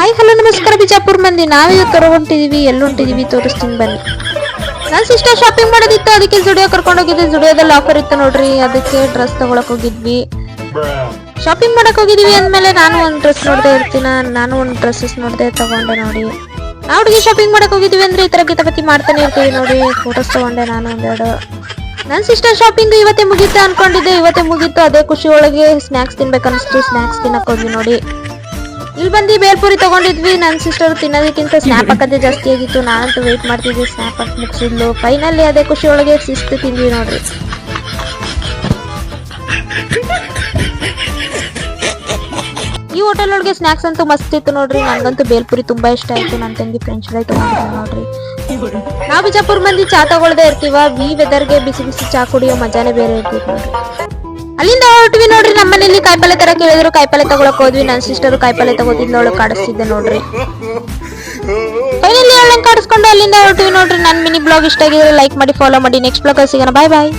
Hi hello ನಮಸ್ಕಾರ ಬಿಜಾಪುರ ಮಂದಿ. ನಾವಿವತ್ತು ಹೊರಗೊಂಟಿದೀವಿ, ಎಲ್ಲಿ ಹೊಂಟಿದೀವಿ ತೋರಿಸ್ತೀನಿ ಬನ್ನಿ. ನನ್ನ ಸಿಸ್ಟರ್ ಶಾಪಿಂಗ್ ಮಾಡೋದಿತ್ತು, ಅದಕ್ಕೆ ಜುಡಿಯೋ ಕರ್ಕೊಂಡು ಹೋಗಿದ್ದೆ. ಜುಡಿಯೋದಲ್ಲಿ ಆಫರ್ ಇತ್ತು ನೋಡ್ರಿ, ಅದಕ್ಕೆ ಡ್ರೆಸ್ ತಗೊಳಕ್ ಹೋಗಿದ್ವಿ. ಶಾಪಿಂಗ್ ಮಾಡಕ್ ಹೋಗಿದೀವಿ ಅಂದ್ಮೇಲೆ ನಾನು ಒಂದು ಡ್ರೆಸ್ ನೋಡ್ದೆ ಇರ್ತೀನ, ನಾನು ಒಂದು ಡ್ರೆಸ್ಸಸ್ ನೋಡ್ದೆ ತಗೊಂಡೆ ನೋಡಿ. ನಾವು ಹುಡುಗಿ ಶಾಪಿಂಗ್ ಮಾಡಕ್ ಹೋಗಿದೀವಿ ಅಂದ್ರೆ ಈ ತರ ಕಿತಾಪತಿ ಮಾಡ್ತಾನೆ ಇರ್ತೀವಿ ನೋಡಿ. ಫೋಟೋಸ್ ತಗೊಂಡೆ ನಾನು ಒಂದೆರಡು. ನನ್ನ ಸಿಸ್ಟರ್ ಶಾಪಿಂಗ್ ಇವತ್ತೇ ಮುಗೀತು ಅನ್ಕೊಂಡಿದ್ದೆ, ಇವತ್ತೇ ಮುಗೀತು. ಅದೇ ಖುಷಿ ಒಳಗೆ ಸ್ನಾಕ್ಸ್ ತಿನ್ಬೇಕನ್ನಿಸ್ತು, ಸ್ನಾಕ್ಸ್ ತಿನ್ನಕ್ ಹೋದ್ವಿ ನೋಡಿ. ಇಲ್ಲಿ ಬಂದು ಬೇಲ್ಪುರಿ ತಗೊಂಡಿದ್ವಿ. ನನ್ನ ಸಿಸ್ಟರ್ ತಿನ್ನೋದಕ್ಕಿಂತ ಸ್ನ್ಯಾಪ್ ಹಾಕೋದೇ ಜಾಸ್ತಿ ಆಗಿತ್ತು. ನಾನಂತೂ ವೇಟ್ ಮಾಡ್ತಿದ್ದೆ, ಸ್ನ್ಯಾಪ್ ಹಾಕಿ ಮುಗಿಸಿದ್ಲು. ಫೈನಲಿ ಅದೇ ಖುಷಿ ಒಳಗೆ ಶಿಸ್ತು ತಿಂದ್ವಿ ನೋಡ್ರಿ. ಈ ಹೋಟೆಲ್ ಒಳಗೆ ಸ್ನಾಕ್ಸ್ ಅಂತೂ ಮಸ್ತ್ ಇತ್ತು ನೋಡ್ರಿ. ನನಗಂತೂ ಬೇಲ್ಪುರಿ ತುಂಬಾ ಇಷ್ಟ ಆಯ್ತು. ನನ್ನ ತಂಗಿ ಫ್ರೆಂಚ್ ಫ್ರೈ ತಗೊಂಡಿದ್ದೆ ನೋಡ್ರಿ. ನಾವು ಬಿಜಾಪುರ ಮಂದಿ ಚಾ ತಗೊಳ್ದೇ ಇರ್ತೀವ, ಈ ವೆದರ್ಗೆ ಬಿಸಿ ಬಿಸಿ ಚಾ ಕುಡಿಯೋ ಮಜಾನೇ ಬೇರೆ ಇರ್ತೀವಿ ನೋಡ್ರಿ. ಅಲ್ಲಿಂದ ಹೊರಟ್ವಿ ನೋಡ್ರಿ. ನಮ್ಮ ಮನೇಲಿ ಕಾಯಿಪಲ್ಲೆ ತರ ಕೇಳಿದ್ರು, ಕಾಯಿಪಲ್ಲೆ ತಗೊಳಕ್ ಹೋದ್ವಿ. ನನ್ನ ಸಿಸ್ಟರ್ ಕಾಯಿಪಲ್ಲೆ ತಗೋತಿದ್ಲು, ಅವಳು ಕಾಡಿಸ್ತಿದ್ದೆ ನೋಡ್ರಿ. ಫೈನಲಿ ಅವಳನ್ನ ಕಾಡಿಸ್ಕೊಂಡು ಅಲ್ಲಿಂದ ಹೊರಟ್ವಿ ನೋಡ್ರಿ. ನನ್ನ ಮಿನಿ ಬ್ಲಾಗ್ ಇಷ್ಟ ಆಗಿದ್ರೆ ಲೈಕ್ ಮಾಡಿ, ಫಾಲೋ ಮಾಡಿ. ನೆಕ್ಸ್ಟ್ ಬ್ಲಾಗ್ ಸಿಗೋಣ. ಬಾಯ್ ಬಾಯ್.